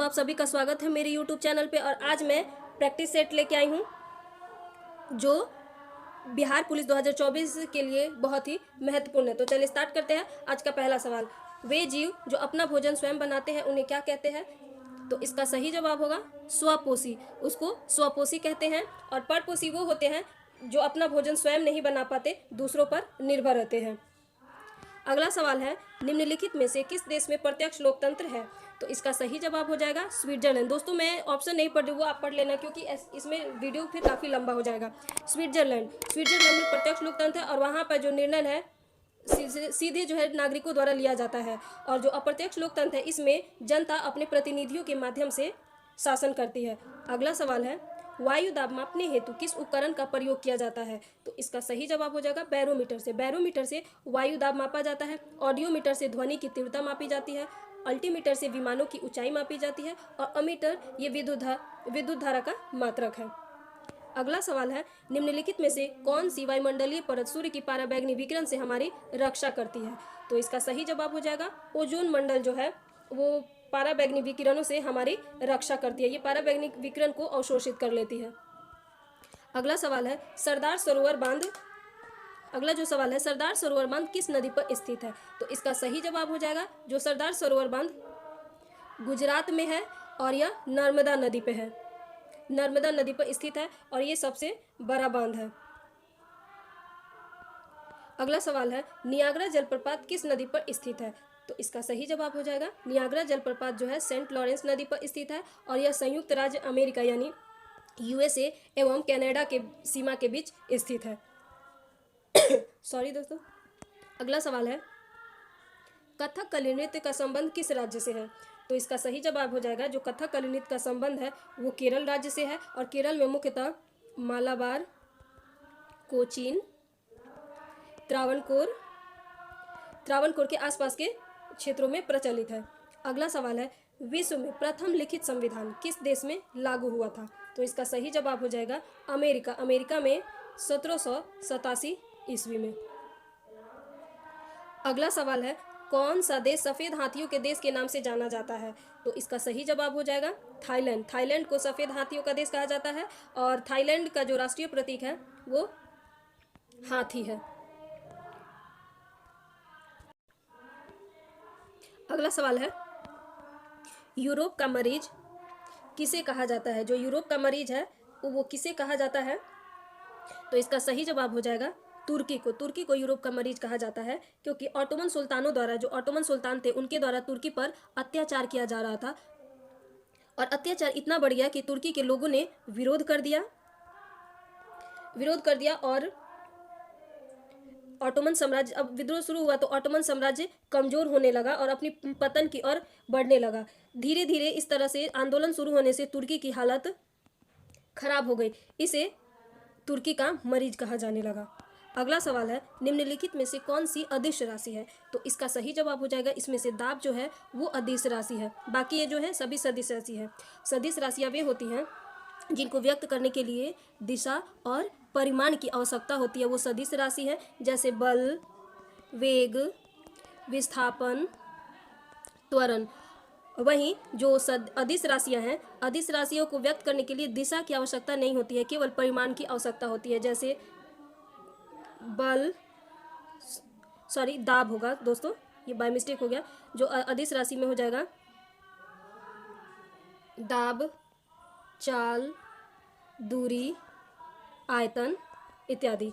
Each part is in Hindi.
आप सभी का स्वागत है मेरे YouTube चैनल पे। और आज मैं प्रैक्टिस सेट लेके आई हूँ जो बिहार पुलिस 2024 के लिए बहुत ही महत्वपूर्ण है। तो चलिए स्टार्ट करते हैं। आज का पहला सवाल, वे जीव जो अपना भोजन स्वयं बनाते हैं उन्हें क्या कहते हैं? तो इसका सही जवाब होगा स्वपोषी। उसको स्वपोषी कहते हैं। और परपोषी वो होते हैं जो अपना भोजन स्वयं नहीं बना पाते, दूसरों पर निर्भर रहते हैं। अगला सवाल है, निम्नलिखित में से किस देश में प्रत्यक्ष लोकतंत्र है? तो इसका सही जवाब हो जाएगा स्विट्जरलैंड। दोस्तों मैं ऑप्शन नहीं पढ़ रही, वो आप पढ़ लेना क्योंकि इसमें वीडियो फिर काफ़ी लंबा हो जाएगा। स्विट्जरलैंड में प्रत्यक्ष लोकतंत्र है और वहाँ पर जो निर्णय है सीधे जो है नागरिकों द्वारा लिया जाता है। और जो अप्रत्यक्ष लोकतंत्र है इसमें जनता अपने प्रतिनिधियों के माध्यम से शासन करती है। अगला सवाल है, वायु दाब मापने हेतु किस उपकरण का प्रयोग किया जाता है? तो इसका सही जवाब हो जाएगा बैरोमीटर से। बैरोमीटर से वायु दाब मापा जाता है। ऑडियोमीटर से ध्वनि की तीव्रता मापी जाती है। अल्टीमीटर से विमानों की ऊंचाई मापी जाती है। और अमीटर ये विद्युत धारा का मात्रक है। अगला सवाल है, निम्नलिखित में से कौन सी वायुमंडलीय परत सूर्य की पराबैंगनी विकिरण से हमारी रक्षा करती है? तो इसका सही जवाब हो जाएगा ओजोन मंडल जो है वो पराबैंगनी विकिरणों से हमारी रक्षा करती है। ये पराबैंगनी विकिरण को अवशोषित कर लेती है। अगला सवाल है, सरदार सरोवर बांध किस नदी पर स्थित है? तो इसका सही जवाब हो जाएगा जो सरदार सरोवर बांध गुजरात में है और यह नर्मदा नदी पे है। नर्मदा नदी पर स्थित है और ये सबसे बड़ा बांध है। अगला सवाल है, नियाग्रा जलप्रपात किस नदी पर स्थित है? तो इसका सही जवाब हो जाएगा नियाग्रा जलप्रपात जो है सेंट लॉरेंस नदी पर स्थित है और यह संयुक्त राज्य अमेरिका यानी यूएसए एवं कनाडा के सीमा के बीच स्थित है। सॉरी दोस्तों। अगला सवाल है, कथकली नृत्य का संबंध किस राज्य से है? तो इसका सही जवाब हो जाएगा जो कथकली नृत्य का संबंध है वो केरल राज्य से है। और केरल में मुख्यतः मालाबार, कोचीन, त्रावणकोर के आसपास के क्षेत्रों में प्रचलित है। अगला सवाल है, विश्व में प्रथम लिखित संविधान किस देश में लागू हुआ था? तो इसका सही जवाब हो जाएगा अमेरिका में 1787 ईस्वी में। अगला सवाल है, कौन सा देश सफ़ेद हाथियों के देश के नाम से जाना जाता है? तो इसका सही जवाब हो जाएगा थाईलैंड। थाईलैंड को सफ़ेद हाथियों का देश कहा जाता है और थाईलैंड का जो राष्ट्रीय प्रतीक है वो हाथी है। अगला सवाल है, यूरोप का मरीज किसे कहा जाता है? जो यूरोप का मरीज है वो किसे कहा जाता है? तो इसका सही जवाब हो जाएगा तुर्की को यूरोप का मरीज कहा जाता है क्योंकि ऑटोमन सुल्तानों द्वारा, जो ऑटोमन सुल्तान थे उनके द्वारा तुर्की पर अत्याचार किया जा रहा था। और अत्याचार इतना बढ़ गया कि तुर्की के लोगों ने विरोध कर दिया और ऑटोमन साम्राज्य, अब विद्रोह शुरू हुआ तो ऑटोमन साम्राज्य कमजोर होने लगा और अपनी पतन की ओर बढ़ने लगा। धीरे धीरे इस तरह से आंदोलन शुरू होने से तुर्की की हालत खराब हो गई। इसे तुर्की का मरीज कहा जाने लगा। अगला सवाल है, निम्नलिखित में से कौन सी अदिश राशि है? तो इसका सही जवाब हो जाएगा इसमें से दाब जो है वो अदिश राशि है। बाकी ये जो है सभी सदिश राशि है। सदिश राशियाँ वे होती हैं जिनको व्यक्त करने के लिए दिशा और परिमाण की आवश्यकता होती है, वो सदिश राशि है। जैसे बल, वेग, विस्थापन, त्वरण। वहीं जो अदिश राशियाँ हैं, अदिश राशियों को व्यक्त करने के लिए दिशा की आवश्यकता नहीं होती है, केवल परिमाण की आवश्यकता होती है। जैसे दाब होगा दोस्तों, ये बाय मिस्टेक हो गया। जो अदिश राशि में हो जाएगा दाब, चाल, दूरी, आयतन इत्यादि।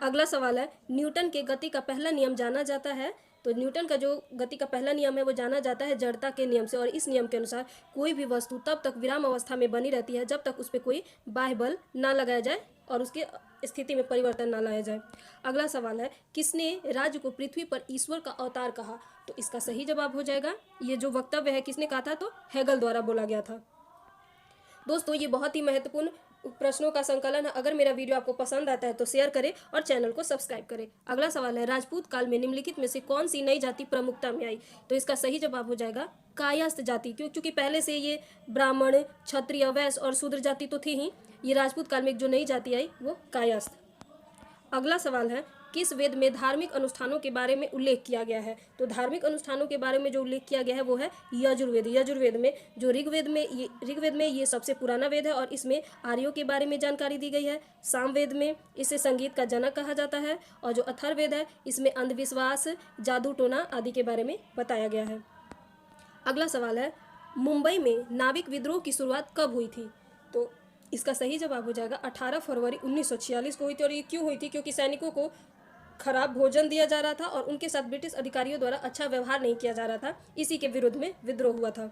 अगला सवाल है, न्यूटन के गति का पहला नियम जाना जाता है? तो न्यूटन का जो गति का पहला नियम है वो जाना जाता है जड़ता के नियम से। और इस नियम के अनुसार कोई भी वस्तु तब तक विराम अवस्था में बनी रहती है जब तक उस पर कोई बाह्य बल ना लगाया जाए और उसके स्थिति में परिवर्तन ना लाया जाए। अगला सवाल है, किसने राज्य को पृथ्वी पर ईश्वर का अवतार कहा? तो इसका सही जवाब हो जाएगा, ये जो वक्तव्य है किसने कहा था? तो हेगल द्वारा बोला गया था। दोस्तों ये बहुत ही महत्वपूर्ण प्रश्नों का संकलन है। अगर मेरा वीडियो आपको पसंद आता है तो शेयर करें और चैनल को सब्सक्राइब करें। अगला सवाल है, राजपूत काल में निम्नलिखित में से कौन सी नई जाति प्रमुखता में आई? तो इसका सही जवाब हो जाएगा कायस्थ जाति। क्योंकि पहले से ये ब्राह्मण, क्षत्रिय, वैश्य और शूद्र जाति तो थी ही, ये राजपूत काल में जो नई जाति आई वो कायस्थ। अगला सवाल है, किस वेद में धार्मिक अनुष्ठानों के बारे में उल्लेख किया गया है? तो धार्मिक अनुष्ठानों के बारे में जो उल्लेख किया गया है वो है यजुर्वेद। यजुर्वेद में जो ऋग्वेद में ये सबसे पुराना वेद है और इसमें आर्यों के बारे में जानकारी दी गई है। सामवेद में इसे संगीत का जनक कहा जाता है और जो अथर्ववेद है इसमें अंधविश्वास, जादू टोना आदि के बारे में बताया गया है। अगला सवाल है, मुंबई में नाविक विद्रोह की शुरुआत कब हुई थी? तो इसका सही जवाब हो जाएगा 18 फरवरी 1946 को हुई थी। और ये क्यों हुई थी? क्योंकि सैनिकों को खराब भोजन दिया जा रहा था और उनके साथ ब्रिटिश अधिकारियों द्वारा अच्छा व्यवहार नहीं किया जा रहा था। इसी के विरुद्ध में विद्रोह हुआ था।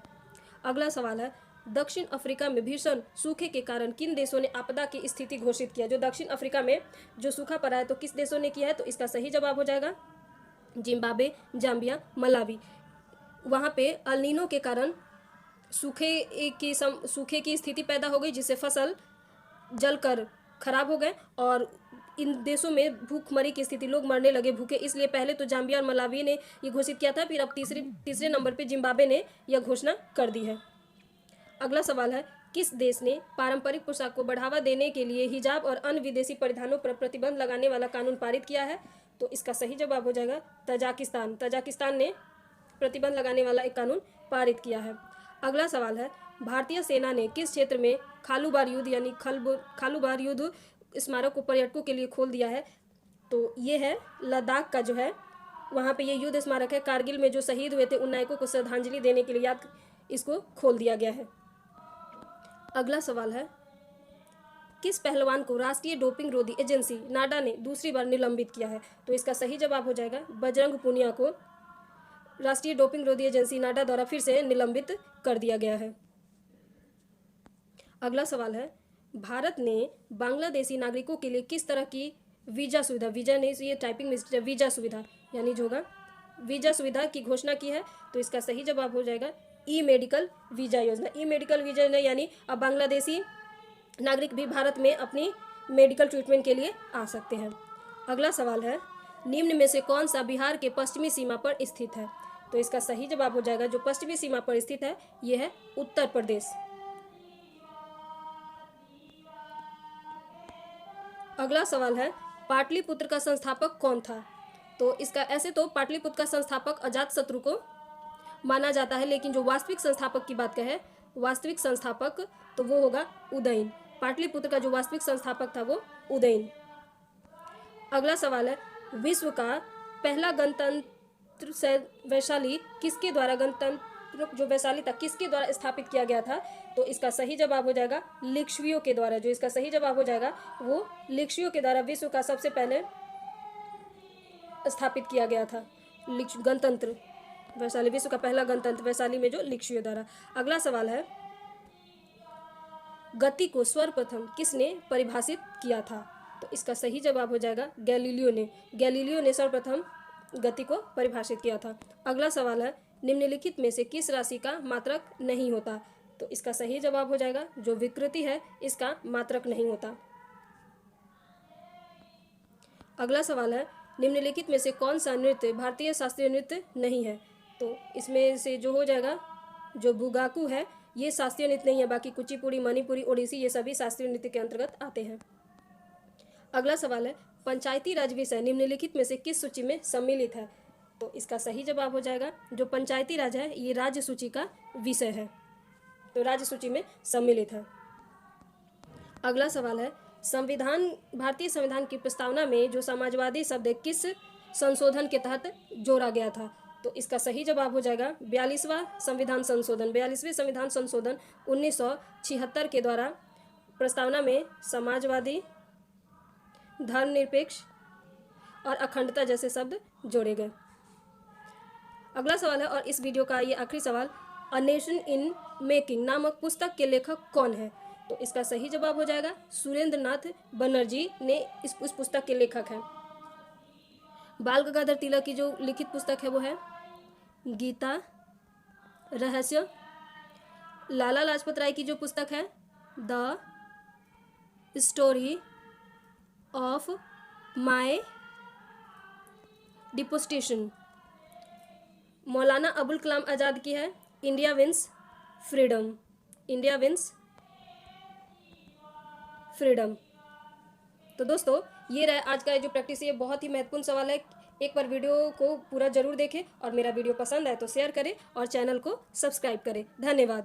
अगला सवाल है, दक्षिण अफ्रीका में भीषण सूखे के कारण किन देशों ने आपदा की स्थिति घोषित किया? जो दक्षिण अफ्रीका में जो सूखा पड़ा है तो किस देशों ने किया है? तो इसका सही जवाब हो जाएगा जिम्बाब्वे, जाम्बिया, मलावी। वहाँ पे अल नीनो के कारण सूखे की स्थिति पैदा हो गई, जिससे फसल जलकर खराब हो गए और इन देशों में भूखमरी की स्थिति, लोग मरने लगे भूखे। इसलिए पहले तो जाम्बिया और मलावी ने ये घोषित किया था, फिर अब तीसरे नंबर पे जिम्बाब्वे ने यह घोषणा कर दी है। अगला सवाल है, किस देश ने पारंपरिक पोशाक को बढ़ावा देने के लिए हिजाब और अन्य विदेशी परिधानों पर प्रतिबंध लगाने वाला कानून पारित किया है? तो इसका सही जवाब हो जाएगा तजाकिस्तान। तजाकिस्तान ने प्रतिबंध लगाने वाला एक कानून पारित किया है। अगला सवाल है, भारतीय सेना ने किस क्षेत्र में खालूबार युद्ध यानी खालूबार युद्ध स्मारक को पर्यटकों के लिए खोल दिया है? तो ये है लद्दाख का जो है वहाँ पे ये युद्ध स्मारक है। कारगिल में जो शहीद हुए थे उन नायकों को श्रद्धांजलि देने के लिए याद इसको खोल दिया गया है। अगला सवाल है, किस पहलवान को राष्ट्रीय डोपिंग रोधी एजेंसी नाडा ने दूसरी बार निलंबित किया है? तो इसका सही जवाब हो जाएगा बजरंग पुनिया को राष्ट्रीय डोपिंग रोधी एजेंसी नाडा द्वारा फिर से निलंबित कर दिया गया है। अगला सवाल है, भारत ने बांग्लादेशी नागरिकों के लिए किस तरह की वीजा सुविधा, वीजा नहीं ये टाइपिंग मिस्टेक, वीजा सुविधा यानी जो होगा वीजा सुविधा की घोषणा की है? तो इसका सही जवाब हो जाएगा ई मेडिकल वीजा योजना। ई मेडिकल वीजा योजना यानी अब बांग्लादेशी नागरिक भी भारत में अपनी मेडिकल ट्रीटमेंट के लिए आ सकते हैं। अगला सवाल है, निम्न में से कौन सा बिहार के पश्चिमी सीमा पर स्थित है? तो इसका सही जवाब हो जाएगा जो पश्चिमी सीमा पर स्थित है यह है उत्तर प्रदेश। अगला सवाल है, पाटलिपुत्र का संस्थापक कौन था? तो इसका ऐसे तो पाटलिपुत्र का संस्थापक अजातशत्रु को माना जाता है, लेकिन जो वास्तविक संस्थापक की बात करें, वास्तविक संस्थापक तो वो होगा उदयन। पाटलिपुत्र का जो वास्तविक संस्थापक था वो उदयन। अगला सवाल है, विश्व का पहला गणतंत्र वैशाली किसके द्वारा, गणतंत्र जो वैशाली था किसके द्वारा स्थापित किया गया था? तो इसका सही जवाब हो जाएगा लिच्छवियों के द्वारा। जो इसका सही जवाब हो जाएगा वो लिच्छवियों के द्वारा विश्व का सबसे पहले स्थापित किया गया था गणतंत्र वैशाली, विश्व का पहला गणतंत्र वैशाली में जो लिच्छवियों द्वारा। अगला सवाल है, गति को सर्वप्रथम किसने परिभाषित किया था? तो इसका सही जवाब हो जाएगा गैलीलियो ने सर्वप्रथम गति को परिभाषित किया था। अगला सवाल है, निम्नलिखित में से किस राशि का मात्रक नहीं होता? तो इसका सही जवाब हो जाएगा जो विकृति है इसका मात्रक नहीं होता। अगला सवाल है, निम्नलिखित में से कौन सा नृत्य भारतीय शास्त्रीय नृत्य नहीं है? तो इसमें से जो हो जाएगा जो बुगाकू है ये शास्त्रीय नृत्य नहीं है, बाकी कुचिपुड़ी, मणिपुरी, ओडिसी ये सभी शास्त्रीय नृत्य के अंतर्गत आते हैं। अगला सवाल है, पंचायती राज विषय निम्नलिखित में से किस सूची में सम्मिलित है? तो इसका सही जवाब हो जाएगा जो पंचायती राज है ये राज्य सूची का विषय है, तो राज्य सूची में सम्मिलित है। अगला सवाल है, भारतीय संविधान की प्रस्तावना में जो समाजवादी शब्द किस संशोधन के तहत जोड़ा गया था? तो इसका सही जवाब हो जाएगा 42वां संविधान संशोधन। 42वें संविधान संशोधन 1976 के द्वारा प्रस्तावना में समाजवादी, धर्मनिरपेक्ष और अखंडता जैसे शब्द जोड़े गए। अगला सवाल है और इस वीडियो का ये आखिरी सवाल, अ नेशन इन मेकिंग नामक पुस्तक के लेखक कौन है? तो इसका सही जवाब हो जाएगा सुरेंद्र नाथ बनर्जी ने इस पुस्तक के लेखक हैं। बाल गंगाधर तिलक की जो लिखित पुस्तक है वो है गीता रहस्य। लाला लाजपत राय की जो पुस्तक है the story of my deportation. Maulana Abul Kalam Azad की है India wins freedom. India wins freedom. तो दोस्तों ये रहा आज का जो प्रैक्टिस है, ये बहुत ही महत्वपूर्ण सवाल है। एक बार वीडियो को पूरा जरूर देखें और मेरा वीडियो पसंद आए तो शेयर करें और चैनल को सब्सक्राइब करें। धन्यवाद।